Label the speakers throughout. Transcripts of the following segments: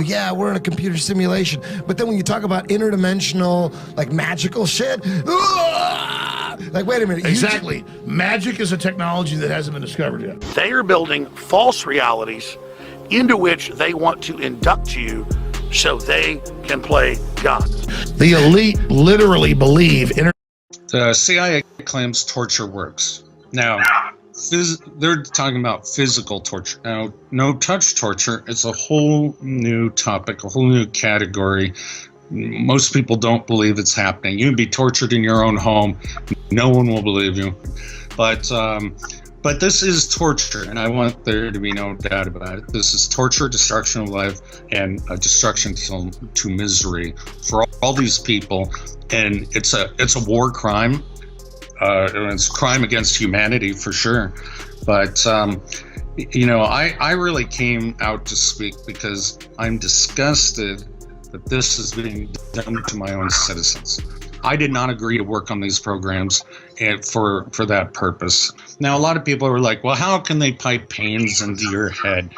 Speaker 1: yeah, we're in a computer simulation. But then when you talk about interdimensional, like magical shit, like, wait a minute.
Speaker 2: Exactly. Magic is a technology that hasn't been discovered yet.
Speaker 3: They are building false realities into which they want to induct you so they can play God.
Speaker 2: The elite literally believe
Speaker 4: The CIA claims torture works. Now, they're talking about physical torture. Now, no touch torture, it's a whole new topic, a whole new category. Most people don't believe it's happening. You can be tortured in your own home. No one will believe you. But this is torture, and I want there to be no doubt about it. This is torture, destruction of life, and a destruction to misery for all these people. And it's a war crime. It's a crime against humanity for sure. But I really came out to speak because I'm disgusted that this is being done to my own citizens. I did not agree to work on these programs for that purpose. Now, a lot of people are like, well, how can they pipe pains into your head?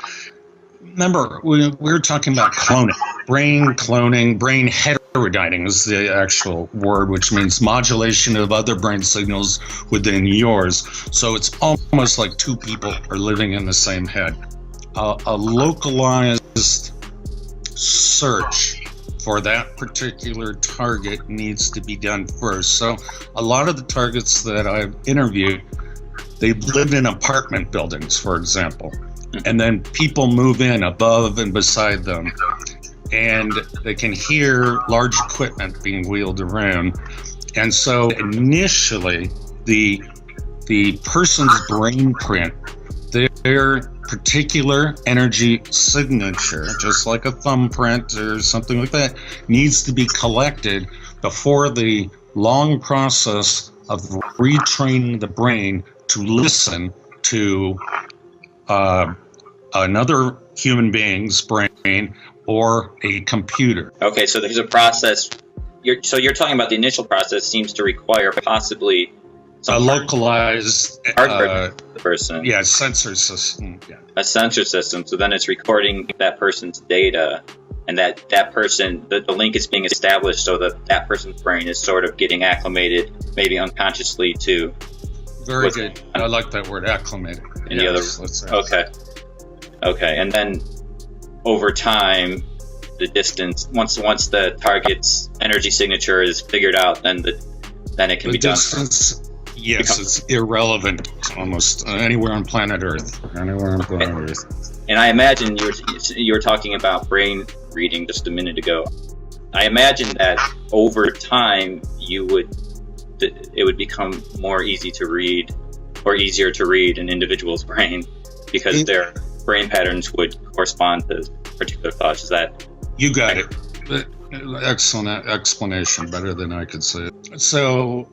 Speaker 4: Remember, we were talking about cloning, brain cloning, brain heterodyning is the actual word, which means modulation of other brain signals within yours. So it's almost like two people are living in the same head. A localized search for that particular target needs to be done first. So a lot of the targets that I've interviewed, they lived in apartment buildings, for example, and then people move in above and beside them, and they can hear large equipment being wheeled around. And so initially, the person's brain print, their particular energy signature, just like a thumbprint or something like that, needs to be collected before the long process of retraining the brain to listen to another human being's brain or a computer.
Speaker 5: Okay, so there's a process. You're talking about the initial process seems to require possibly
Speaker 4: a localized
Speaker 5: hardware the person.
Speaker 4: Yeah, sensor system. Yeah.
Speaker 5: A sensor system. So then it's recording that person's data, and that person, the link is being established so that person's brain is sort of getting acclimated, maybe unconsciously to.
Speaker 4: Very good. I like that word, acclimated.
Speaker 5: And Okay, and then over time, the distance once the target's energy signature is figured out, then it can be done.
Speaker 4: Yes, it's irrelevant almost anywhere on planet Earth.
Speaker 5: And I imagine you were talking about brain reading just a minute ago. I imagine that over time it would become more easy to read or easier to read an individual's brain because their brain patterns would correspond to particular thoughts. Is that?
Speaker 4: You got it. Excellent explanation, better than I could say it. So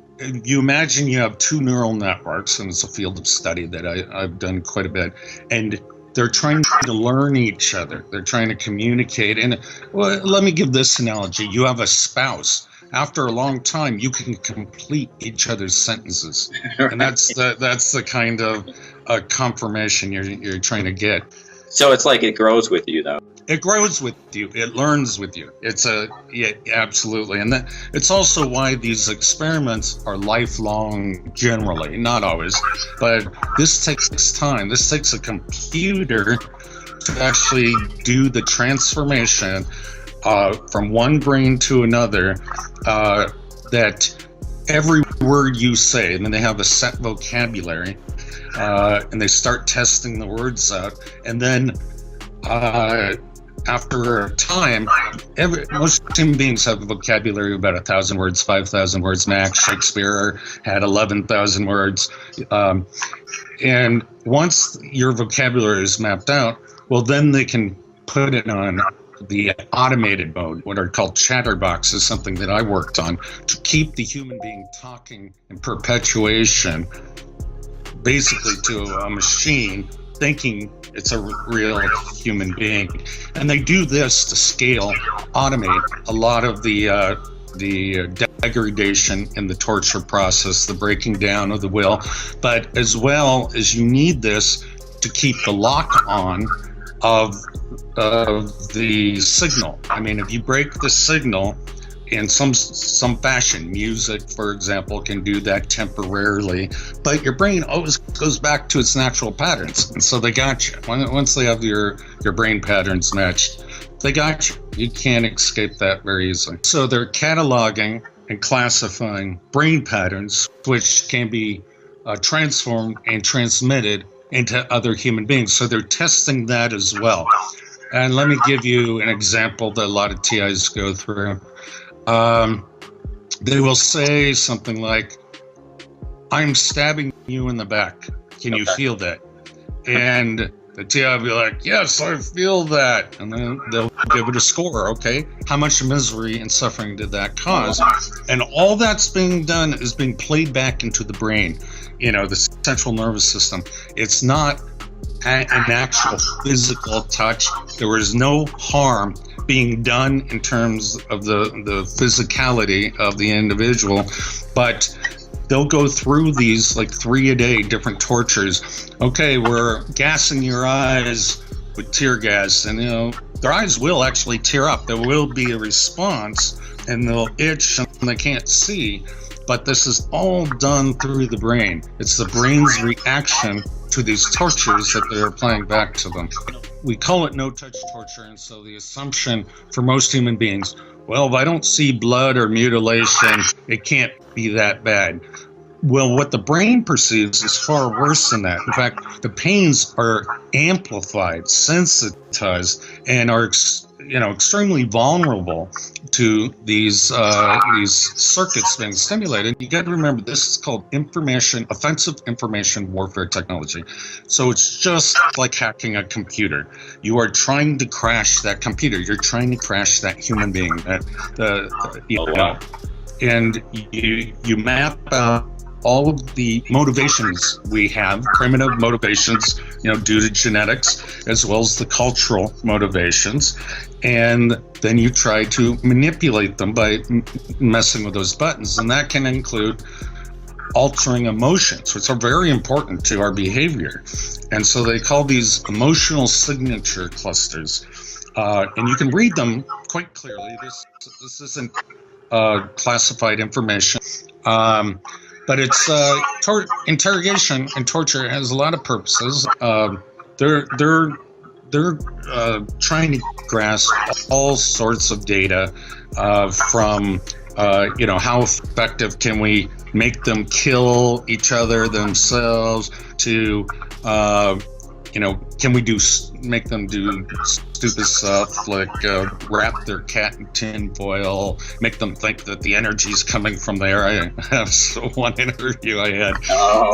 Speaker 4: you imagine you have two neural networks, and it's a field of study that I've done quite a bit, and they're trying to learn each other. They're trying to communicate. And let me give this analogy. You have a spouse. After a long time, you can complete each other's sentences, and that's the kind of confirmation you're trying to get.
Speaker 5: So it's like it grows with you, though.
Speaker 4: It grows with you. It learns with you. Absolutely. And it's also why these experiments are lifelong generally, not always, but this takes time. This takes a computer to actually do the transformation from one brain to another, that every word you say, and then they have a set vocabulary, and they start testing the words out, and then after a time, most human beings have a vocabulary of about 1,000 words, 5,000 words max. Shakespeare had 11,000 words. And once your vocabulary is mapped out, well, then they can put it on the automated mode, what are called chatterboxes, something that I worked on, to keep the human being talking in perpetuation, basically to a machine, thinking it's a real human being. And they do this to scale, automate a lot of the degradation in the torture process, the breaking down of the will. But as well as you need this to keep the lock on of of the signal. I mean, if you break the signal in some fashion, music, for example, can do that temporarily, but your brain always goes back to its natural patterns, and so they got you. Once they have your brain patterns matched, they got you. You can't escape that very easily. So they're cataloging and classifying brain patterns, which can be transformed and transmitted into other human beings. So they're testing that as well. And let me give you an example that a lot of TIs go through. They will say something like, "I'm stabbing you in the back. Can you feel that?" And the TI will be like, "Yes, I feel that." And then they'll give it a score. Okay, how much misery and suffering did that cause? And all that's being done is being played back into the brain, the central nervous system. It's not an actual physical touch. There is no harm being done in terms of the physicality of the individual, but they'll go through these like 3 a day different tortures. Okay, we're gassing your eyes with tear gas, and their eyes will actually tear up. There will be a response, and they'll itch and they can't see. But this is all done through the brain. It's the brain's reaction to these tortures that they're applying back to them. We call it no-touch torture, and so the assumption for most human beings, well, if I don't see blood or mutilation, it can't be that bad. Well, what the brain perceives is far worse than that. In fact, the pains are amplified, sensitized, and are extremely vulnerable to these circuits being stimulated. You got to remember, this is called offensive information warfare technology. So it's just like hacking a computer. You are trying to crash that computer. You're trying to crash that human being. And you map out all of the motivations we have, primitive motivations, due to genetics, as well as the cultural motivations. And then you try to manipulate them by messing with those buttons. And that can include altering emotions, which are very important to our behavior. And so they call these emotional signature clusters. And you can read them quite clearly. This isn't classified information. But it's interrogation and torture has a lot of purposes. They're trying to grasp all sorts of data from how effective can we make them kill each other themselves to can we make them do stupid stuff like wrap their cat in tin foil, make them think that the energy's coming from there. I have one interview I had.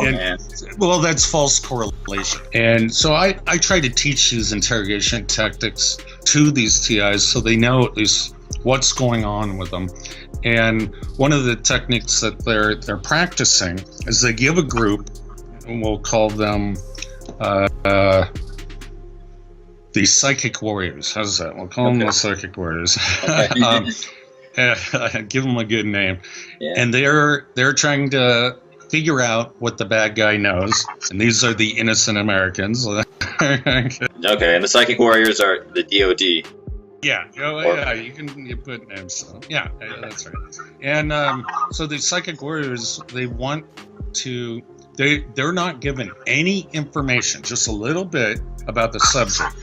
Speaker 4: Man. Well, that's false correlation. And so I try to teach these interrogation tactics to these TIs so they know at least what's going on with them. And one of the techniques that they're practicing is they give a group, and we'll call them the psychic warriors. How's that? We'll call them the psychic warriors. Give them a good name. Yeah. And they're trying to figure out what the bad guy knows, and these are the innocent Americans.
Speaker 5: Okay, and the psychic warriors are the DoD.
Speaker 4: Yeah, you put names. So. Yeah, that's right. And so the psychic warriors, they want to. They're not given any information, just a little bit about the subject.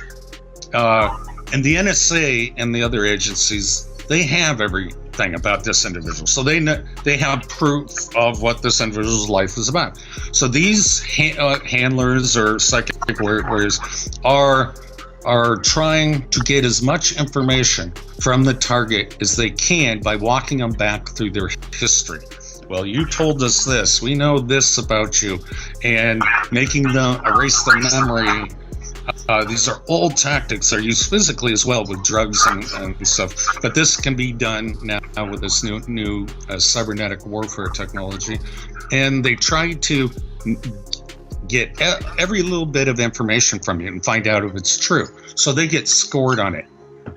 Speaker 4: And the NSA and the other agencies, they have everything about this individual. So they have proof of what this individual's life is about. So these handlers or psychic warriors are trying to get as much information from the target as they can by walking them back through their history. Well, you told us this, we know this about you, and making them erase their memory. These are old tactics. They're used physically as well with drugs and stuff. But this can be done now with this new cybernetic warfare technology. And they try to get every little bit of information from you and find out if it's true. So they get scored on it.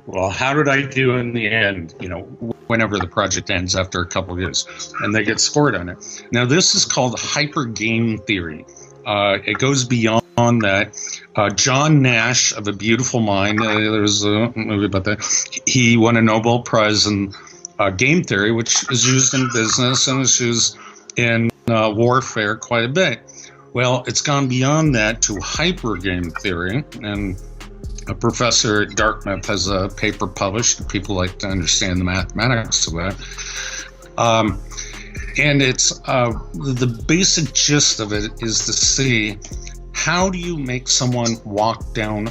Speaker 4: Well, how did I do in the end? Whenever the project ends after a couple of years, and they get scored on it. Now, this is called hyper game theory. It goes beyond that. John Nash of A Beautiful Mind, there's a movie about that. He won a Nobel Prize in game theory, which is used in business and is used in warfare quite a bit. Well, it's gone beyond that to hyper game theory, and a professor at Dartmouth has a paper published. People like to understand the mathematics of that. And it's the basic gist of it is to see how do you make someone walk down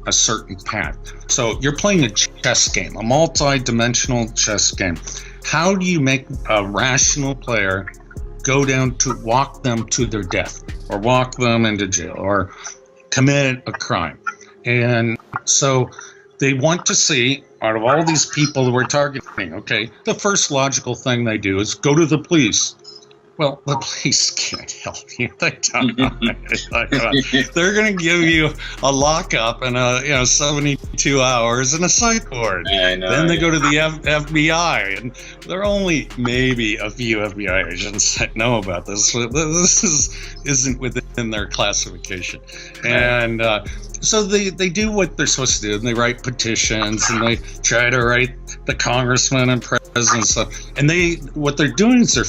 Speaker 4: a certain path. So you're playing a chess game, a multi-dimensional chess game. How do you make a rational player go down to walk them to their death, or walk them into jail, or commit a crime? And so they want to see, out of all these people that we're targeting, okay, the first logical thing they do is go to the police. Well, the police can't help you. They don't know anything. They're going to give you a lockup and 72 hours and a psych ward.
Speaker 5: I know,
Speaker 4: Then they go to the FBI, and there are only maybe a few FBI agents that know about this. This isn't within their classification, and so they do what they're supposed to do, and they write petitions, and they try to write the congressman and president and stuff. And what they're doing is they're